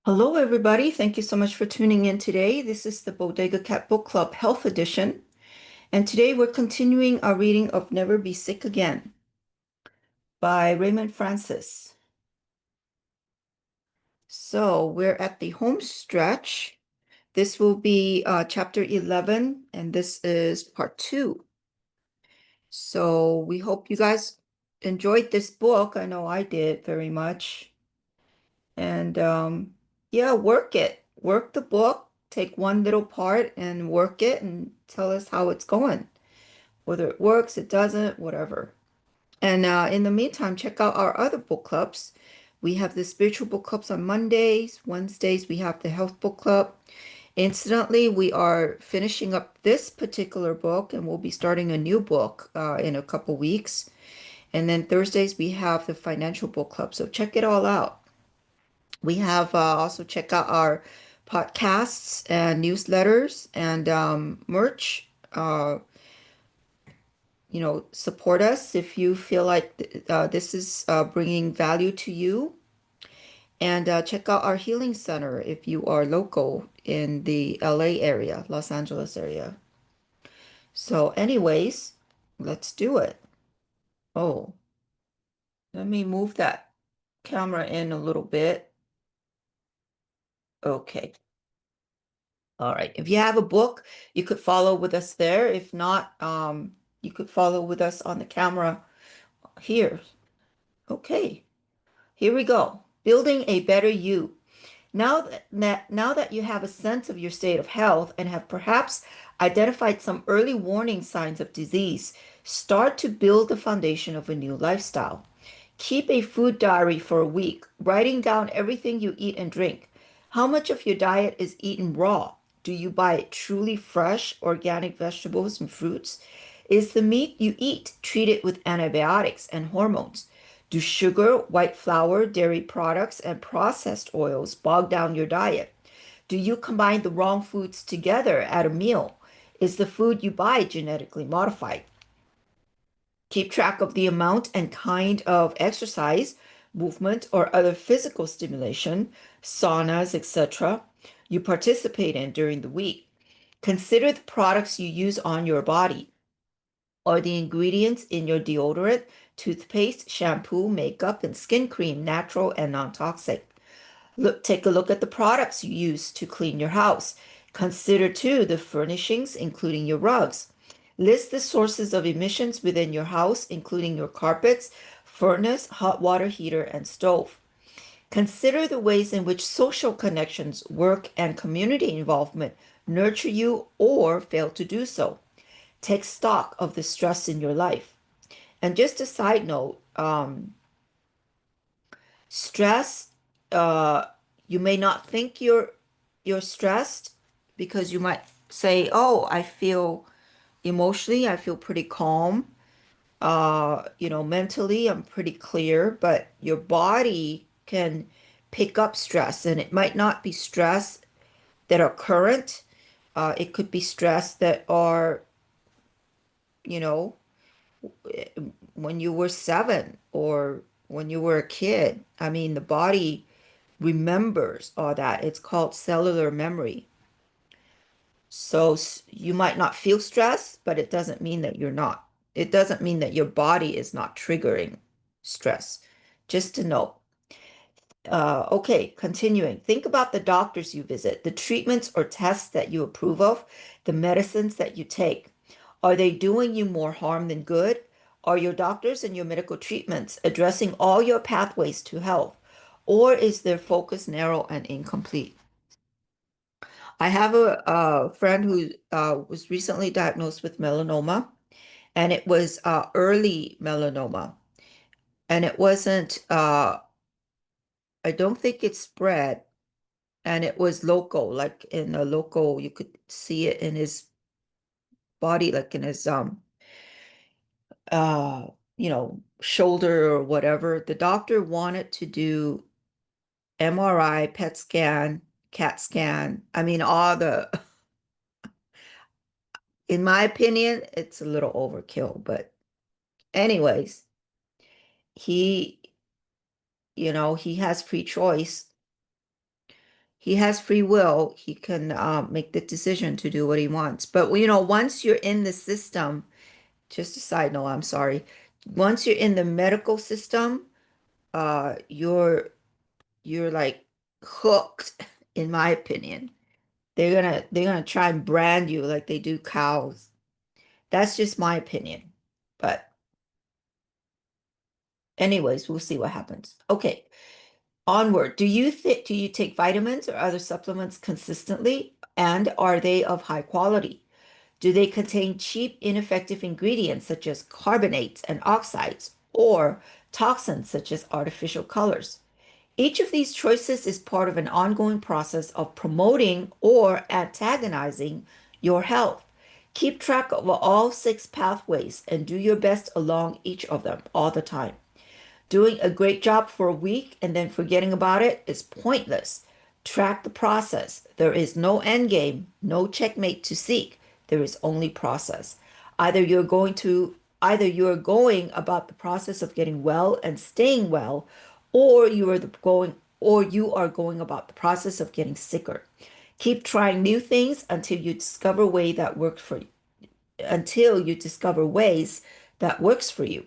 Hello, everybody. Thank you so much for tuning in today. This is the Bodega Cat Book Club Health Edition. And today we're continuing our reading of Never Be Sick Again by Raymond Francis. So we're at the home stretch. This will be chapter 11, and this is part 2. So we hope you guys enjoyed this book. I know I did very much. And yeah, work it. Work the book. Take one little part and work it and tell us how it's going. Whether it works, it doesn't, whatever. And in the meantime, check out our other book clubs. We have the spiritual book clubs on Mondays. Wednesdays, we have the health book club. Incidentally, we are finishing up this particular book and we'll be starting a new book in a couple weeks. And then Thursdays, we have the financial book club. So check it all out. We have also check out our podcasts and newsletters and merch. Support us if you feel like this is bringing value to you. And check out our healing center if you are local in the LA area, Los Angeles area. So, anyways, let's do it. Oh, let me move that camera in a little bit. Okay. All right. If you have a book, you could follow with us there. If not, you could follow with us on the camera here. Okay. Here we go. Building a better you. Now that you have a sense of your state of health and have perhaps identified some early warning signs of disease, start to build the foundation of a new lifestyle. Keep a food diary for a week, writing down everything you eat and drink. How much of your diet is eaten raw? Do you buy truly fresh, organic vegetables and fruits? Is the meat you eat treated with antibiotics and hormones? Do sugar, white flour, dairy products, and processed oils bog down your diet? Do you combine the wrong foods together at a meal? Is the food you buy genetically modified? Keep track of the amount and kind of exercise, movement, or other physical stimulation, saunas, etc., you participate in during the week. Consider the products you use on your body. Are the ingredients in your deodorant, toothpaste, shampoo, makeup, and skin cream natural and non-toxic? Take a look at the products you use to clean your house. Consider too the furnishings, including your rugs. List the sources of emissions within your house, including your carpets, furnace, hot water heater, and stove. Consider the ways in which social connections, work, and community involvement nurture you or fail to do so. Take stock of the stress in your life. And just a side note, stress, uh, you may not think you're stressed because you might say, "Oh, I feel emotionally, I feel pretty calm. Mentally, I'm pretty clear," but your body can pick up stress, and it might not be stress that are current. It could be stress that are, you know, when you were 7 or when you were a kid. I mean, the body remembers all that. It's called cellular memory. So you might not feel stress, but it doesn't mean that you're not. It doesn't mean that your body is not triggering stress. Just to know. Okay, continuing. Think about the doctors you visit, the treatments or tests that you approve of, the medicines that you take. Are they doing you more harm than good? Are your doctors and your medical treatments addressing all your pathways to health? Or is their focus narrow and incomplete? I have a friend who was recently diagnosed with melanoma, and it was early melanoma. And it wasn't, I don't think it spread, and it was local, like in a local, you could see it in his body, like in his uh shoulder or whatever. The doctor wanted to do MRI, PET scan, CAT scan. I mean, all the, in my opinion, it's a little overkill, but anyways, he, he has free choice. he has free will. He can make the decision to do what he wants. But once you're in the system, just a side note, I'm sorry. Once you're in the medical system, you're like hooked, in my opinion. They're gonna try and brand you like they do cows. That's just my opinion. But anyways, we'll see what happens. Okay, onward. Do you take vitamins or other supplements consistently? And are they of high quality? Do they contain cheap, ineffective ingredients such as carbonates and oxides, or toxins such as artificial colors? Each of these choices is part of an ongoing process of promoting or antagonizing your health. Keep track of all six pathways and do your best along each of them all the time. Doing a great job for a week and then forgetting about it is pointless. Track the process. There is no end game, no checkmate to seek. There is only process. Either you're going about the process of getting well and staying well, or you are going about the process of getting sicker. Keep trying new things until you discover ways that works for you.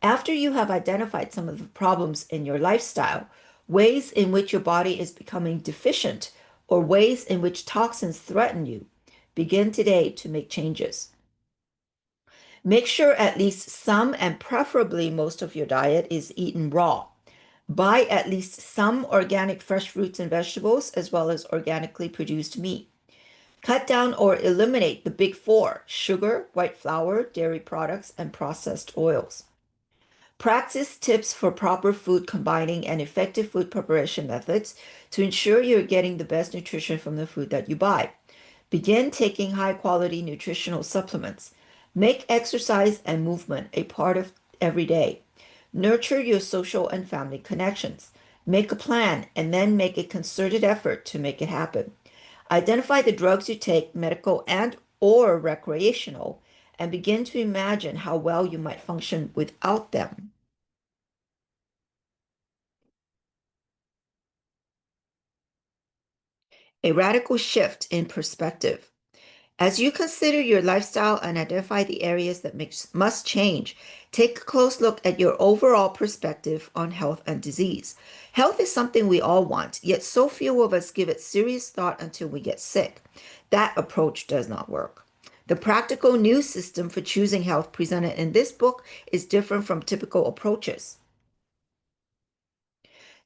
After you have identified some of the problems in your lifestyle, ways in which your body is becoming deficient, or ways in which toxins threaten you, begin today to make changes. Make sure at least some and preferably most of your diet is eaten raw. Buy at least some organic fresh fruits and vegetables as well as organically produced meat. Cut down or eliminate the big four: sugar, white flour, dairy products, and processed oils. Practice tips for proper food combining and effective food preparation methods to ensure you're getting the best nutrition from the food that you buy. Begin taking high quality nutritional supplements. Make exercise and movement a part of every day. Nurture your social and family connections. Make a plan and then make a concerted effort to make it happen. Identify the drugs you take, medical and or recreational, and begin to imagine how well you might function without them. A radical shift in perspective. As you consider your lifestyle and identify the areas that must change, take a close look at your overall perspective on health and disease. Health is something we all want, yet so few of us give it serious thought until we get sick. That approach does not work. The practical new system for choosing health presented in this book is different from typical approaches.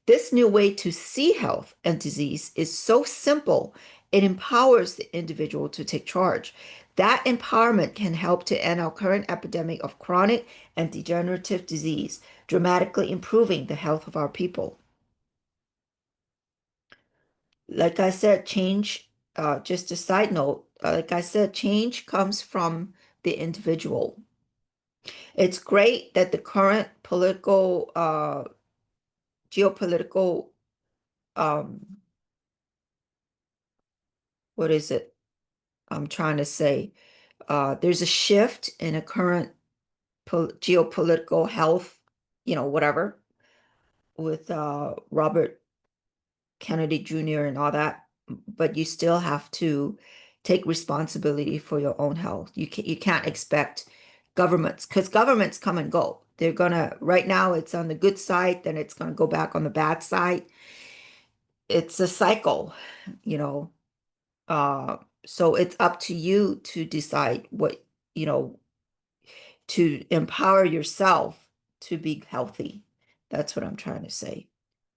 This new way to see health and disease is so simple, it empowers the individual to take charge. That empowerment can help to end our current epidemic of chronic and degenerative disease, dramatically improving the health of our people. Like I said, just a side note, like I said, change comes from the individual. It's great that the current geopolitical, um, what is it? I'm trying to say, there's a shift in a current geopolitical health, whatever, with Robert Kennedy Jr. and all that. But you still have to take responsibility for your own health. You can't expect governments, because governments come and go. Right now it's on the good side, then it's gonna go back on the bad side. It's a cycle, you know. Uh, so it's up to you to decide you know, to empower yourself to be healthy. That's what I'm trying to say.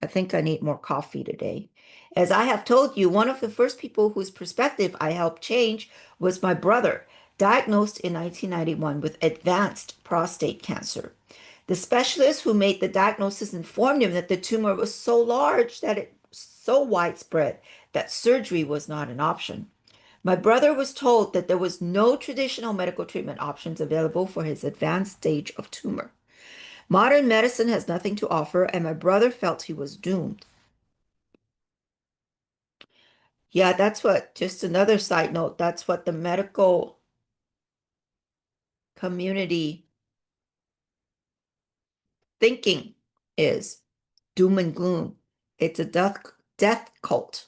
I think I need more coffee today. As I have told you, one of the first people whose perspective I helped change was my brother, diagnosed in 1991 with advanced prostate cancer. The specialist who made the diagnosis informed him that the tumor was so large that it so widespread that surgery was not an option. My brother was told that there was no traditional medical treatment options available for his advanced stage of tumor. Modern medicine has nothing to offer, and my brother felt he was doomed. Yeah, just another side note, that's what the medical community thinking is: doom and gloom. It's a death cult,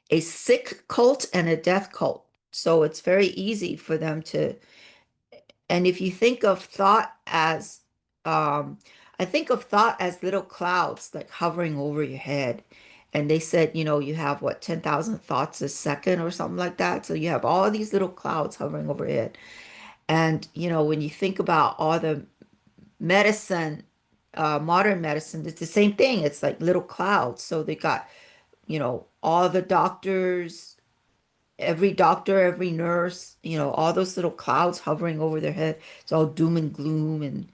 a sick cult and a death cult. So it's very easy for them to, and if you think of thought as, um, I think of thought as little clouds like hovering over your head. And they said, you have what, 10,000 thoughts a second or something like that. So you have all these little clouds hovering over your head. And, when you think about all the medicine, modern medicine, it's the same thing. It's like little clouds. So they got, all the doctor, every nurse, all those little clouds hovering over their head. It's all doom and gloom. And,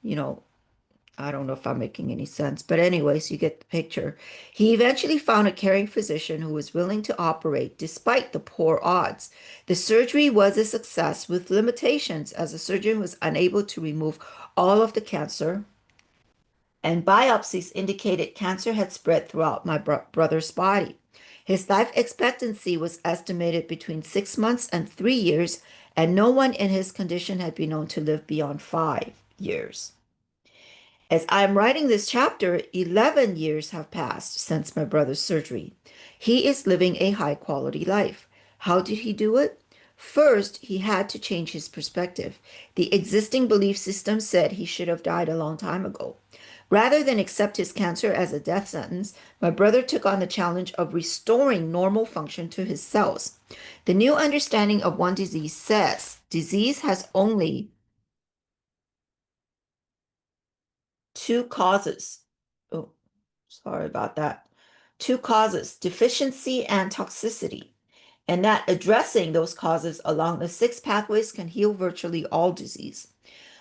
you know, I don't know if I'm making any sense. But anyways, you get the picture. He eventually found a caring physician who was willing to operate despite the poor odds. The surgery was a success with limitations as the surgeon was unable to remove all of the cancer, and biopsies indicated cancer had spread throughout my brother's body. His life expectancy was estimated between 6 months and 3 years, and no one in his condition had been known to live beyond 5 years. As I am writing this chapter, 11 years have passed since my brother's surgery. He is living a high quality life. How did he do it? First, he had to change his perspective. The existing belief system said he should have died a long time ago. Rather than accept his cancer as a death sentence, my brother took on the challenge of restoring normal function to his cells. The new understanding of one disease says disease has only two causes. Oh, sorry about that. Two causes, deficiency and toxicity, and that addressing those causes along the six pathways can heal virtually all disease.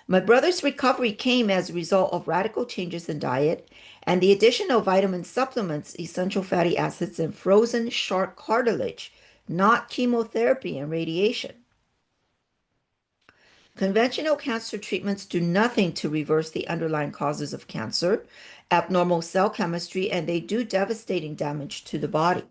My brother's recovery came as a result of radical changes in diet and the addition of vitamin supplements, essential fatty acids, and frozen shark cartilage, not chemotherapy and radiation. Conventional cancer treatments do nothing to reverse the underlying causes of cancer, abnormal cell chemistry, and they do devastating damage to the body.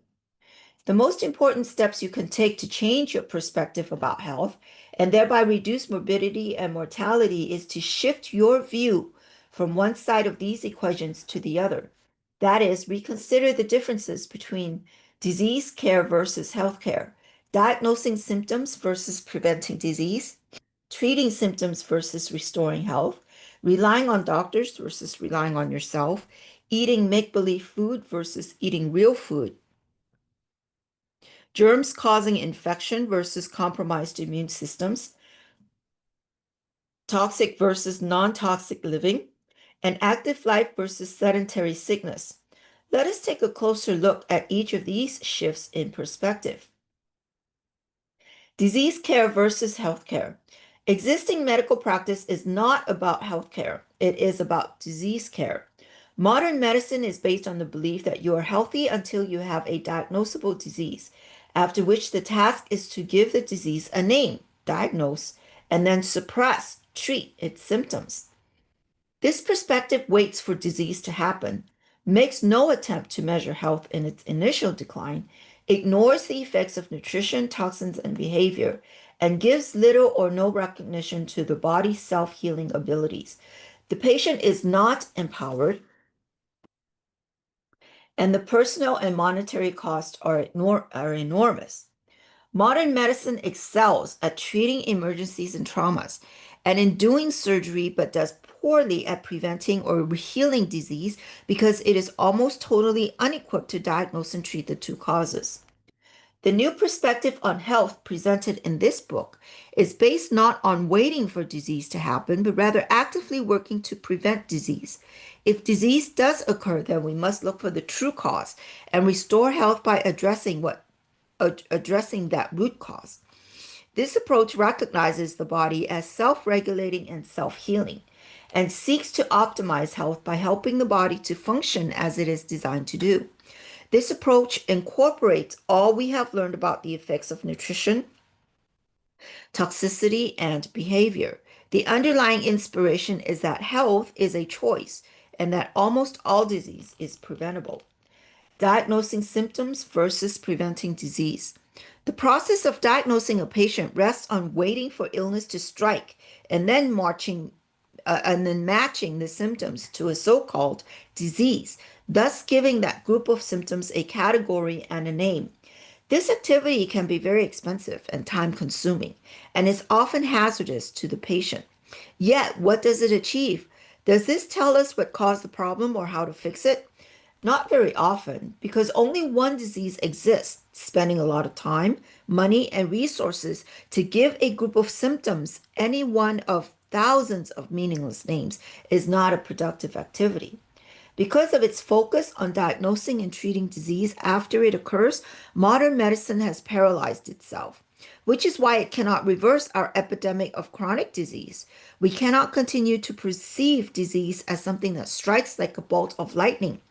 The most important steps you can take to change your perspective about health and thereby reduce morbidity and mortality is to shift your view from one side of these equations to the other. That is, reconsider the differences between disease care versus health care, diagnosing symptoms versus preventing disease, treating symptoms versus restoring health, relying on doctors versus relying on yourself, eating make-believe food versus eating real food, germs causing infection versus compromised immune systems, toxic versus non-toxic living, and active life versus sedentary sickness. Let us take a closer look at each of these shifts in perspective. Disease care versus healthcare. Existing medical practice is not about healthcare, it is about disease care. Modern medicine is based on the belief that you are healthy until you have a diagnosable disease, after which the task is to give the disease a name, diagnose, and then suppress, treat its symptoms. This perspective waits for disease to happen, makes no attempt to measure health in its initial decline, ignores the effects of nutrition, toxins, and behavior, and gives little or no recognition to the body's self-healing abilities. The patient is not empowered, and the personal and monetary costs are enormous. Modern medicine excels at treating emergencies and traumas, and in doing surgery, but does poorly at preventing or healing disease because it is almost totally unequipped to diagnose and treat the two causes. The new perspective on health presented in this book is based not on waiting for disease to happen, but rather actively working to prevent disease. If disease does occur, then we must look for the true cause and restore health by addressing that root cause. This approach recognizes the body as self-regulating and self-healing and seeks to optimize health by helping the body to function as it is designed to do. This approach incorporates all we have learned about the effects of nutrition, toxicity, and behavior. The underlying inspiration is that health is a choice and that almost all disease is preventable. Diagnosing symptoms versus preventing disease. The process of diagnosing a patient rests on waiting for illness to strike and then and then matching the symptoms to a so-called disease, thus giving that group of symptoms a category and a name. This activity can be very expensive and time consuming, and is often hazardous to the patient. Yet, what does it achieve? Does this tell us what caused the problem or how to fix it? Not very often, because only one disease exists. Spending a lot of time, money, and resources to give a group of symptoms any one of thousands of meaningless names is not a productive activity. Because of its focus on diagnosing and treating disease after it occurs, modern medicine has paralyzed itself, which is why it cannot reverse our epidemic of chronic disease. We cannot continue to perceive disease as something that strikes like a bolt of lightning.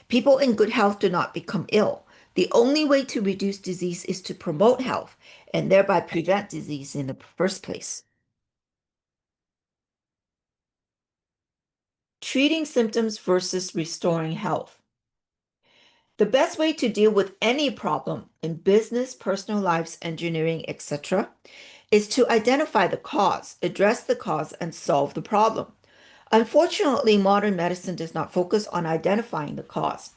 People in good health do not become ill. The only way to reduce disease is to promote health and thereby prevent disease in the first place. Treating symptoms versus restoring health. The best way to deal with any problem in business, personal lives, engineering, etc., is to identify the cause, address the cause, and solve the problem. Unfortunately, modern medicine does not focus on identifying the cause.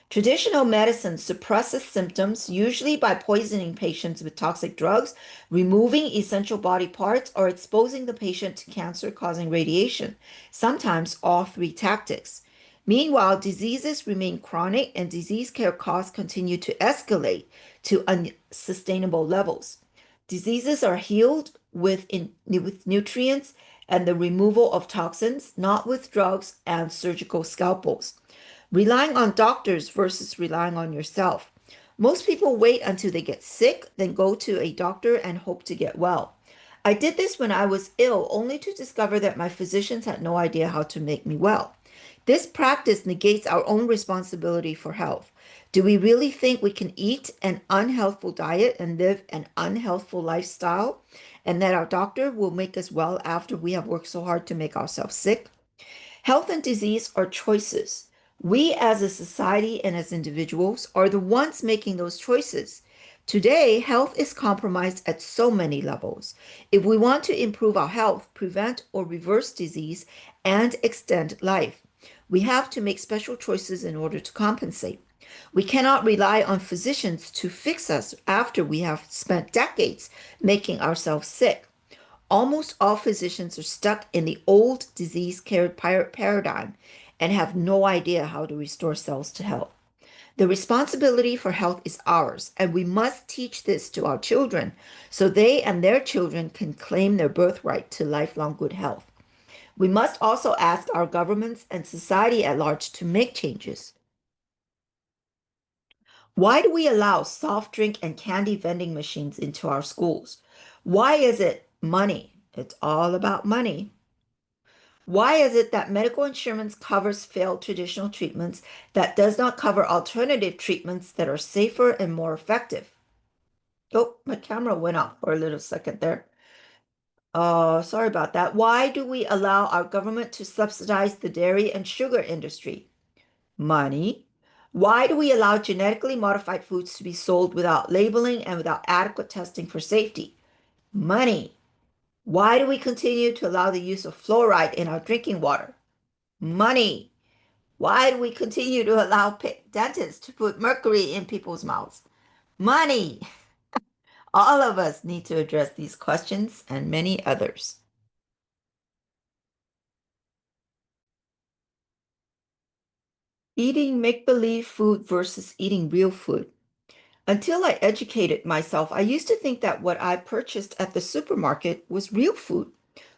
Traditional medicine suppresses symptoms, usually by poisoning patients with toxic drugs, removing essential body parts, or exposing the patient to cancer causing radiation, sometimes all three tactics. Meanwhile, diseases remain chronic and disease care costs continue to escalate to unsustainable levels. Diseases are healed with nutrients and the removal of toxins, not with drugs and surgical scalpels. Relying on doctors versus relying on yourself. Most people wait until they get sick, then go to a doctor and hope to get well. I did this when I was ill, only to discover that my physicians had no idea how to make me well. This practice negates our own responsibility for health. Do we really think we can eat an unhealthful diet and live an unhealthful lifestyle, and that our doctor will make us well after we have worked so hard to make ourselves sick? Health and disease are choices. We as a society and as individuals are the ones making those choices. Today, health is compromised at so many levels. If we want to improve our health, prevent or reverse disease, and extend life, we have to make special choices in order to compensate. We cannot rely on physicians to fix us after we have spent decades making ourselves sick. Almost all physicians are stuck in the old disease care paradigm and have no idea how to restore cells to health. The responsibility for health is ours, and we must teach this to our children so they and their children can claim their birthright to lifelong good health. We must also ask our governments and society at large to make changes. Why do we allow soft drink and candy vending machines into our schools? Why is it money? It's all about money. Why is it that medical insurance covers failed traditional treatments that does not cover alternative treatments that are safer and more effective? Oh, my camera went off for a little second there. Oh, sorry about that. Why do we allow our government to subsidize the dairy and sugar industry? Money. Why do we allow genetically modified foods to be sold without labeling and without adequate testing for safety? Money. Why do we continue to allow the use of fluoride in our drinking water? Money. Why do we continue to allow dentists to put mercury in people's mouths? Money. All of us need to address these questions and many others. Eating make-believe food versus eating real food. Until I educated myself, I used to think that what I purchased at the supermarket was real food.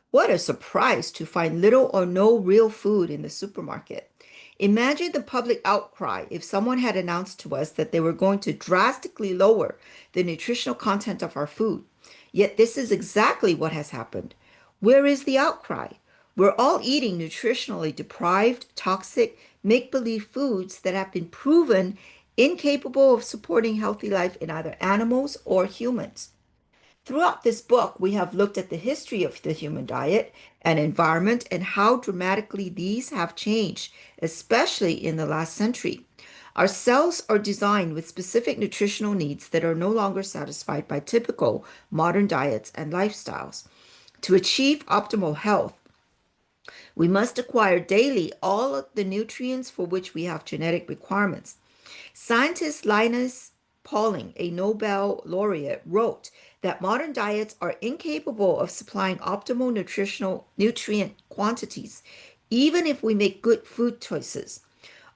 What a surprise to find little or no real food in the supermarket. Imagine the public outcry if someone had announced to us that they were going to drastically lower the nutritional content of our food. Yet this is exactly what has happened. Where is the outcry? We're all eating nutritionally deprived, toxic, make-believe foods that have been proven incapable of supporting healthy life in either animals or humans. Throughout this book, we have looked at the history of the human diet and environment and how dramatically these have changed, especially in the last century. Our cells are designed with specific nutritional needs that are no longer satisfied by typical modern diets and lifestyles. To achieve optimal health, We must acquire daily all of the nutrients for which we have genetic requirements. Scientist Linus Pauling, a Nobel laureate, wrote that modern diets are incapable of supplying optimal nutritional nutrient quantities, even if we make good food choices.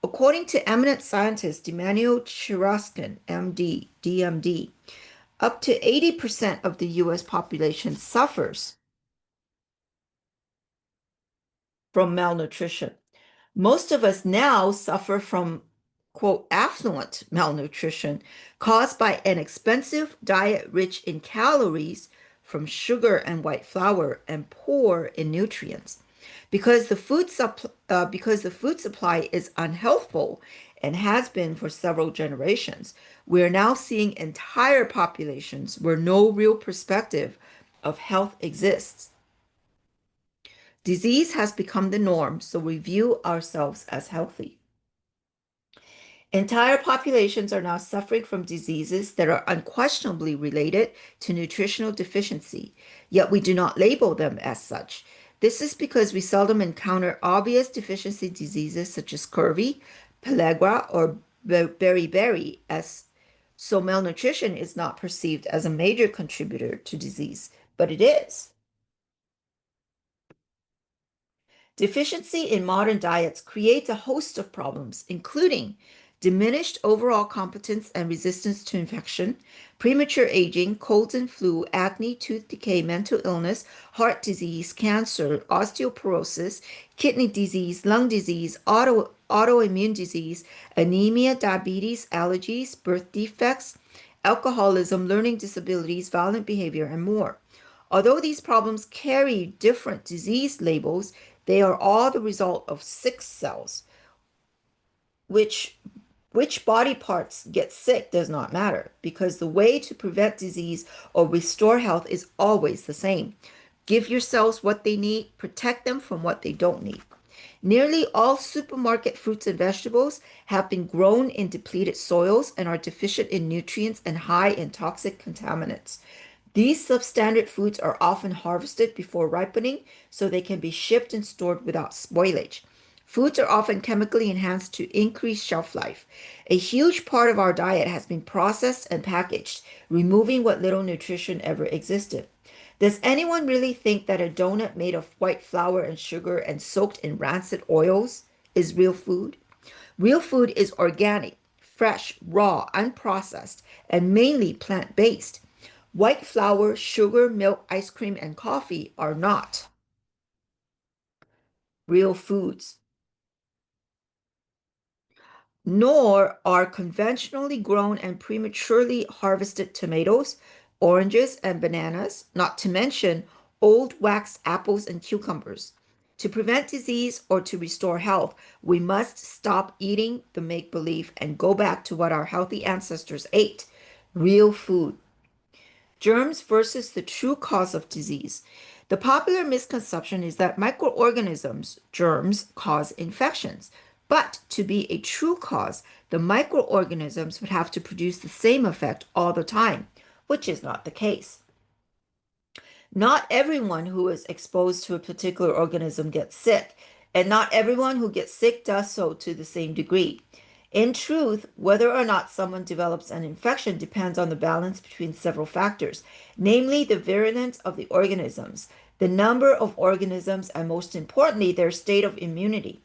According to eminent scientist Emmanuel Chiraskin, MD, DMD, up to 80% of the US population suffers from malnutrition. Most of us now suffer from, quote, affluent malnutrition caused by an expensive diet rich in calories from sugar and white flour and poor in nutrients. Because the food supply is unhealthful and has been for several generations, we are now seeing entire populations where no real perspective of health exists. Disease has become the norm, so we view ourselves as healthy. Entire populations are now suffering from diseases that are unquestionably related to nutritional deficiency, yet we do not label them as such. This is because we seldom encounter obvious deficiency diseases such as scurvy, pellagra, or beriberi, as so malnutrition is not perceived as a major contributor to disease, but it is. Deficiency in modern diets creates a host of problems, including diminished overall competence and resistance to infection, premature aging, colds and flu, acne, tooth decay, mental illness, heart disease, cancer, osteoporosis, kidney disease, lung disease, autoimmune disease, anemia, diabetes, allergies, birth defects, alcoholism, learning disabilities, violent behavior, and more. Although these problems carry different disease labels, they are all the result of sick cells. Which which body parts get sick does not matter because the way to prevent disease or restore health is always the same. Give your cells what they need, protect them from what they don't need. Nearly all supermarket fruits and vegetables have been grown in depleted soils and are deficient in nutrients and high in toxic contaminants. These substandard foods are often harvested before ripening so they can be shipped and stored without spoilage. Foods are often chemically enhanced to increase shelf life. A huge part of our diet has been processed and packaged, removing what little nutrition ever existed. Does anyone really think that a donut made of white flour and sugar and soaked in rancid oils is real food? Real food is organic, fresh, raw, unprocessed, and mainly plant-based. White flour, sugar, milk, ice cream, and coffee are not real foods, nor are conventionally grown and prematurely harvested tomatoes, oranges, and bananas, not to mention old waxed apples and cucumbers. To prevent disease or to restore health, we must stop eating the make believe and go back to what our healthy ancestors ate real food. Germs versus the true cause of disease. The popular misconception is that microorganisms, germs, cause infections. But to be a true cause, the microorganisms would have to produce the same effect all the time, which is not the case. Not everyone who is exposed to a particular organism gets sick, and not everyone who gets sick does so to the same degree. In truth, whether or not someone develops an infection depends on the balance between several factors, namely the virulence of the organisms, the number of organisms, and most importantly, their state of immunity.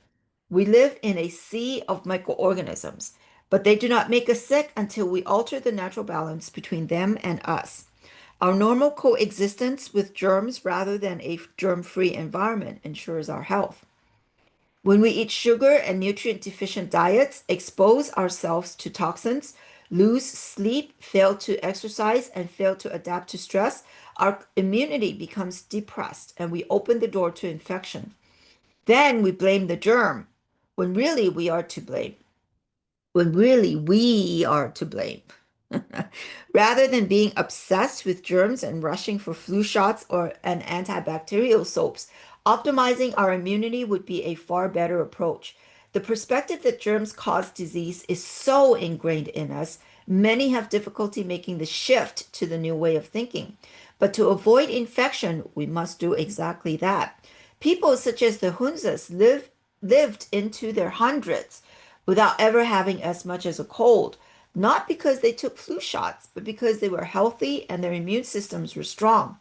We live in a sea of microorganisms, but they do not make us sick until we alter the natural balance between them and us. Our normal coexistence with germs rather than a germ-free environment ensures our health. When we eat sugar and nutrient deficient diets, expose ourselves to toxins, lose sleep, fail to exercise, and fail to adapt to stress, our immunity becomes depressed and we open the door to infection. Then we blame the germ when really we are to blame. When really we are to blame. Rather than being obsessed with germs and rushing for flu shots or an antibacterial soaps, optimizing our immunity would be a far better approach. The perspective that germs cause disease is so ingrained in us, many have difficulty making the shift to the new way of thinking. But to avoid infection, we must do exactly that. People such as the Hunzas lived into their hundreds without ever having as much as a cold, not because they took flu shots, but because they were healthy and their immune systems were strong.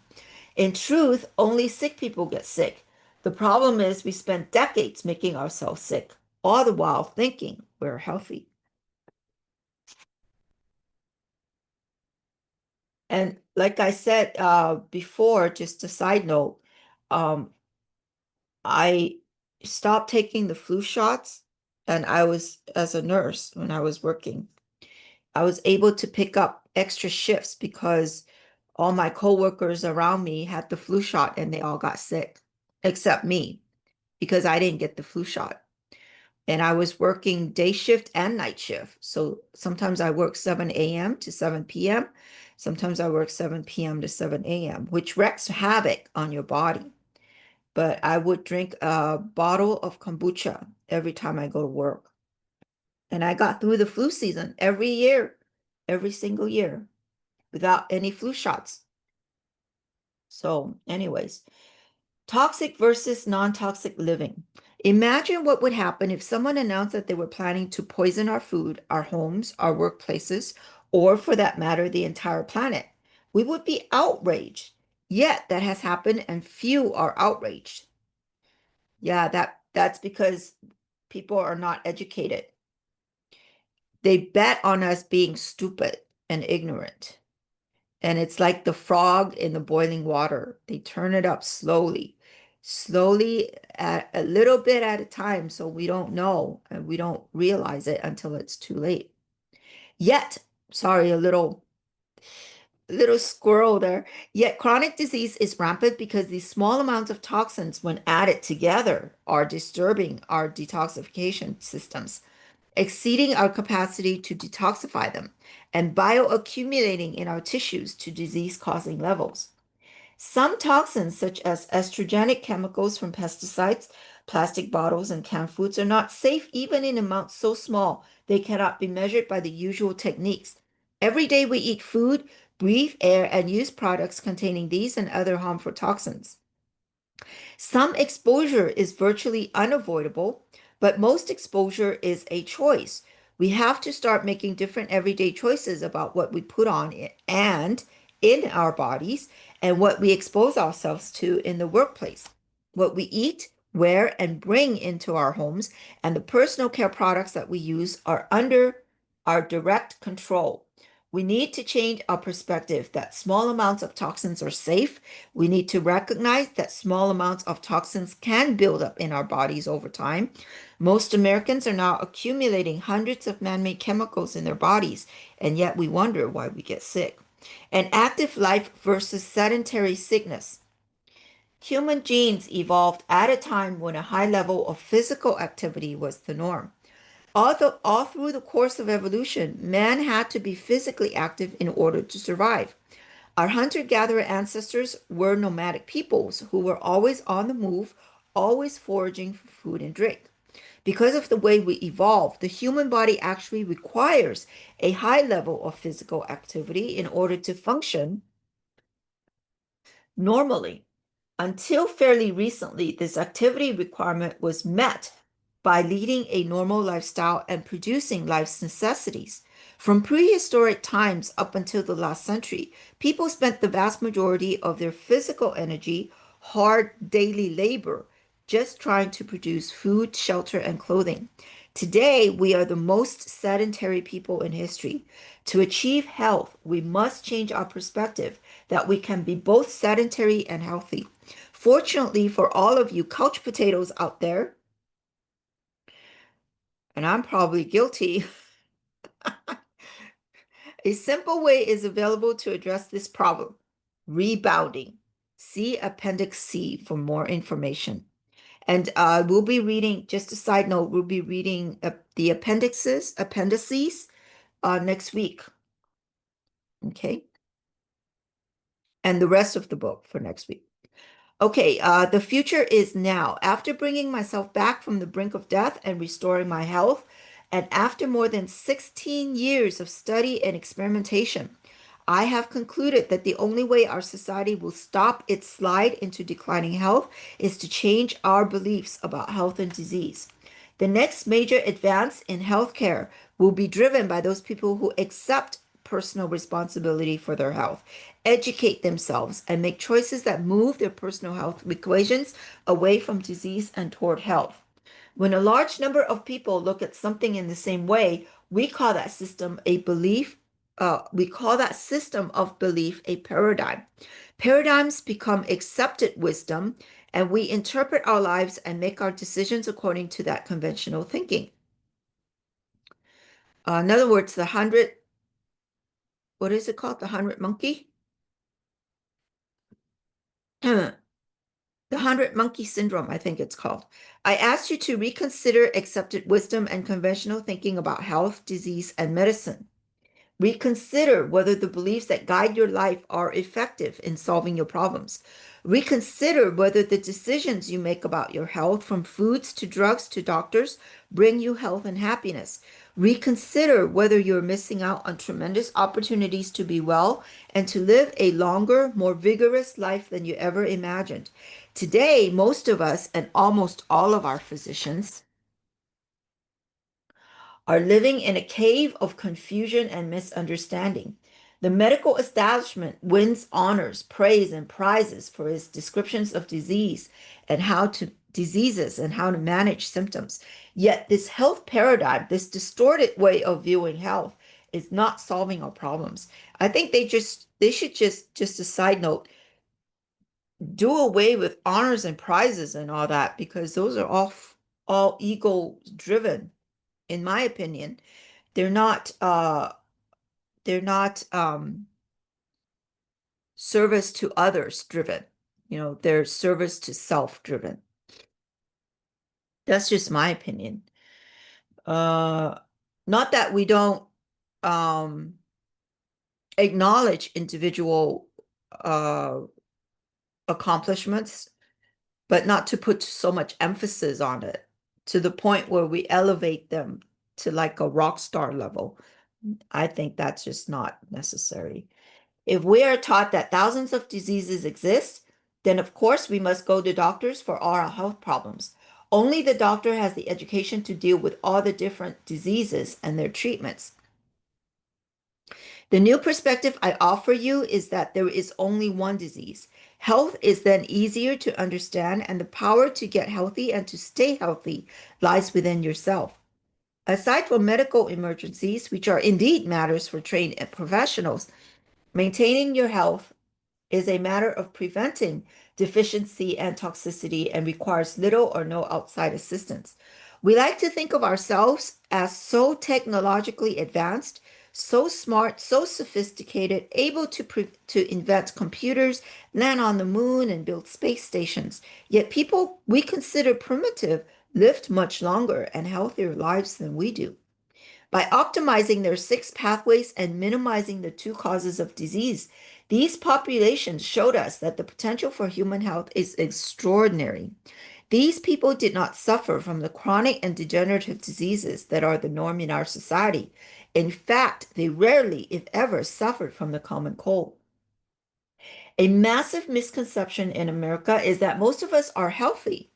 In truth, only sick people get sick. The problem is we spend decades making ourselves sick, all the while thinking we're healthy. And like I said before, just a side note, um, I stopped taking the flu shots, and I was, as a nurse, when I was working, I was able to pick up extra shifts because all my coworkers around me had the flu shot and they all got sick, except me, because I didn't get the flu shot. And I was working day shift and night shift. So sometimes I work 7 a.m. to 7 p.m. Sometimes I work 7 p.m. to 7 a.m., which wreaks havoc on your body. But I would drink a bottle of kombucha every time I go to work. And I got through the flu season every year, every single year, without any flu shots. So, anyways, toxic versus non-toxic living. Imagine what would happen if someone announced that they were planning to poison our food, our homes, our workplaces, or for that matter, the entire planet. We would be outraged. Yet that has happened and few are outraged. Yeah, that's because people are not educated. They bet on us being stupid and ignorant. And it's like the frog in the boiling water. They turn it up slowly, slowly, at a little bit at a time, so we don't know and we don't realize it until it's too late. Yet, sorry, a little squirrel there. Yet chronic disease is rampant because these small amounts of toxins, when added together, are disturbing our detoxification systems, exceeding our capacity to detoxify them, and bioaccumulating in our tissues to disease-causing levels. Some toxins, such as estrogenic chemicals from pesticides, plastic bottles, and canned foods, are not safe even in amounts so small they cannot be measured by the usual techniques. Every day we eat food, breathe air, and use products containing these and other harmful toxins. Some exposure is virtually unavoidable, but most exposure is a choice. We have to start making different everyday choices about what we put on and in our bodies and what we expose ourselves to in the workplace. What we eat, wear, and bring into our homes and the personal care products that we use are under our direct control. We need to change our perspective that small amounts of toxins are safe. We need to recognize that small amounts of toxins can build up in our bodies over time. Most Americans are now accumulating hundreds of man-made chemicals in their bodies, and yet we wonder why we get sick. And active life versus sedentary sickness. Human genes evolved at a time when a high level of physical activity was the norm. All through the course of evolution, man had to be physically active in order to survive. Our hunter-gatherer ancestors were nomadic peoples who were always on the move, always foraging for food and drink. Because of the way we evolved, the human body actually requires a high level of physical activity in order to function normally. Until fairly recently, this activity requirement was met by leading a normal lifestyle and producing life's necessities. From prehistoric times up until the last century, people spent the vast majority of their physical energy, hard daily labor, just trying to produce food, shelter, and clothing. Today, we are the most sedentary people in history. To achieve health, we must change our perspective that we can be both sedentary and healthy. Fortunately for all of you couch potatoes out there, and I'm probably guilty, a simple way is available to address this problem: rebounding. See Appendix C for more information. And we'll be reading, just a side note, we'll be reading the appendices next week. Okay. And the rest of the book for next week. Okay, the future is now. After bringing myself back from the brink of death and restoring my health, and after more than 16 years of study and experimentation, I have concluded that the only way our society will stop its slide into declining health is to change our beliefs about health and disease. The next major advance in healthcare will be driven by those people who accept personal responsibility for their health, educate themselves, and make choices that move their personal health equations away from disease and toward health. When a large number of people look at something in the same way, we call that system a belief. We call that system of belief a paradigm. Paradigms become accepted wisdom, and we interpret our lives and make our decisions according to that conventional thinking. In other words, what is it called? The 100 monkey? The 100 monkey syndrome, I think it's called. I asked you to reconsider accepted wisdom and conventional thinking about health, disease, and medicine. Reconsider whether the beliefs that guide your life are effective in solving your problems. Reconsider whether the decisions you make about your health, from foods to drugs to doctors, bring you health and happiness. Reconsider whether you're missing out on tremendous opportunities to be well and to live a longer, more vigorous life than you ever imagined. Today, most of us and almost all of our physicians are living in a cave of confusion and misunderstanding. The medical establishment wins honors, praise, and prizes for its descriptions of diseases and how to manage symptoms. Yet this health paradigm, this distorted way of viewing health, is not solving our problems. I think they should just a side note, do away with honors and prizes and all that, because those are all ego driven, in my opinion. They're not service to others driven. They're service to self driven. That's just my opinion. Uh Not that we don't um acknowledge individual uh accomplishments, but not to put so much emphasis on it to the point where we elevate them to like a rock star level. I think that's just not necessary. If we are taught that thousands of diseases exist, then of course we must go to doctors for all our health problems. Only the doctor has the education to deal with all the different diseases and their treatments. The new perspective I offer you is that there is only one disease. Health is then easier to understand, and the power to get healthy and to stay healthy lies within yourself. Aside from medical emergencies, which are indeed matters for trained professionals, maintaining your health is a matter of preventing deficiency and toxicity and requires little or no outside assistance. We like to think of ourselves as so technologically advanced, so smart, so sophisticated, able to invent computers, land on the moon, and build space stations. Yet people we consider primitive lived much longer and healthier lives than we do. By optimizing their six pathways and minimizing the two causes of disease, these populations showed us that the potential for human health is extraordinary. These people did not suffer from the chronic and degenerative diseases that are the norm in our society. In fact, they rarely, if ever, suffered from the common cold. A massive misconception in America is that most of us are healthy.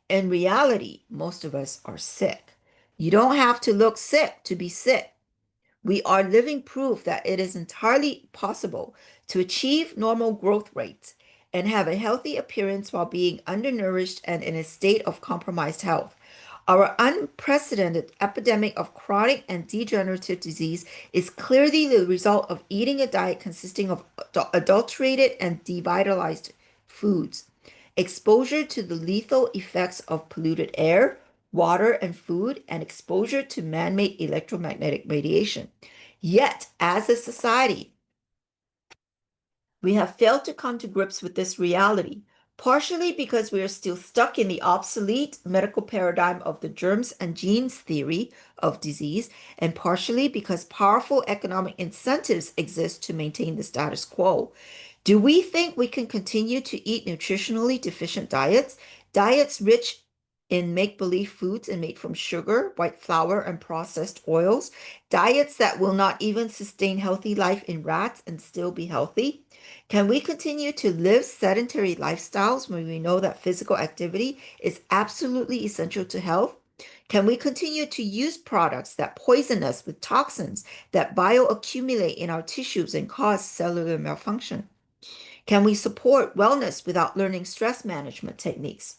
In reality, most of us are sick. You don't have to look sick to be sick. We are living proof that it is entirely possible to achieve normal growth rates and have a healthy appearance while being undernourished and in a state of compromised health. Our unprecedented epidemic of chronic and degenerative disease is clearly the result of eating a diet consisting of adulterated and devitalized foods, exposure to the lethal effects of polluted air, water, and food, and exposure to man-made electromagnetic radiation. Yet, as a society, we have failed to come to grips with this reality, partially because we are still stuck in the obsolete medical paradigm of the germs and genes theory of disease, and partially because powerful economic incentives exist to maintain the status quo. Do we think we can continue to eat nutritionally deficient diets, diets rich in make-believe foods and made from sugar, white flour, and processed oils, diets that will not even sustain healthy life in rats and still be healthy? Can we continue to live sedentary lifestyles when we know that physical activity is absolutely essential to health? Can we continue to use products that poison us with toxins that bioaccumulate in our tissues and cause cellular malfunction? Can we support wellness without learning stress management techniques?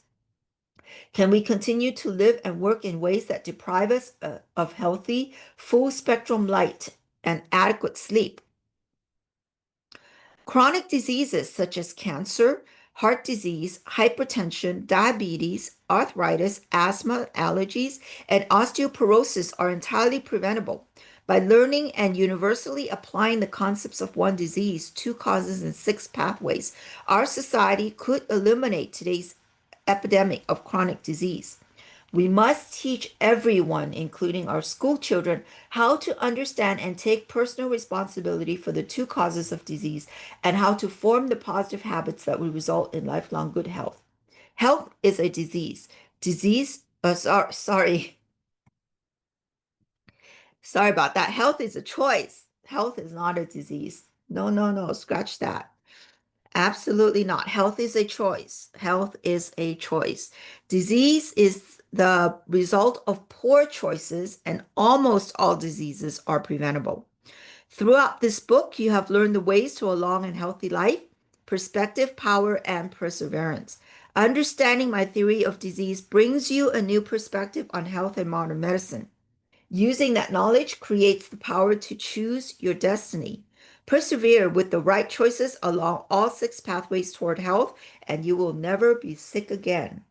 Can we continue to live and work in ways that deprive us of healthy, full spectrum light and adequate sleep? Chronic diseases such as cancer, heart disease, hypertension, diabetes, arthritis, asthma, allergies, and osteoporosis are entirely preventable. By learning and universally applying the concepts of one disease, two causes, and six pathways, our society could eliminate today's epidemic of chronic disease. We must teach everyone, including our school children, how to understand and take personal responsibility for the two causes of disease and how to form the positive habits that will result in lifelong good health. Health is a disease. Sorry about that. Health is a choice. Health is not a disease. No, no, no, scratch that. Absolutely not. Health is a choice. Health is a choice. Disease is the result of poor choices, and almost all diseases are preventable. Throughout this book, you have learned the ways to a long and healthy life, perspective, power, and perseverance. Understanding my theory of disease brings you a new perspective on health and modern medicine. Using that knowledge creates the power to choose your destiny. Persevere with the right choices along all six pathways toward health, and you will never be sick again.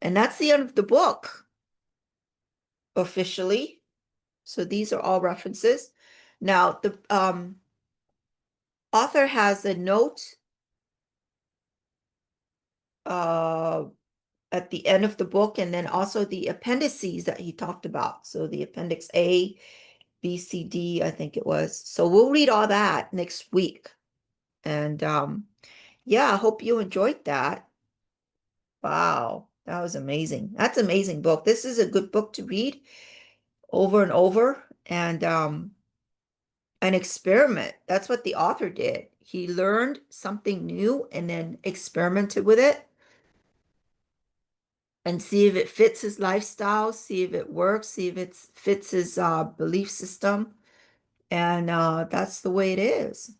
And that's the end of the book, officially. So these are all references. Now, the author has a note uh, at the end of the book, and then also the appendices that he talked about. So the appendix A, B, C, D, I think it was. So we'll read all that next week. And yeah, I hope you enjoyed that. Wow, that was amazing. That's an amazing book. This is a good book to read over and over and an experiment. That's what the author did. He learned something new and then experimented with it and see if it fits his lifestyle, see if it works, see if it fits his belief system. And that's the way it is.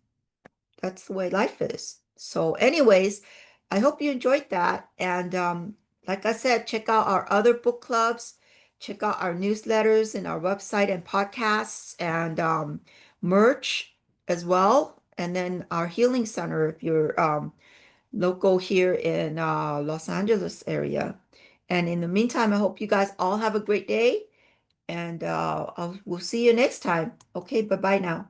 That's the way life is. So, anyways, I hope you enjoyed that. And like I said, check out our other book clubs, check out our newsletters and our website and podcasts and merch as well. And then our healing center if you're local here in Los Angeles area. And in the meantime, I hope you guys all have a great day and we'll see you next time. Okay, bye-bye now.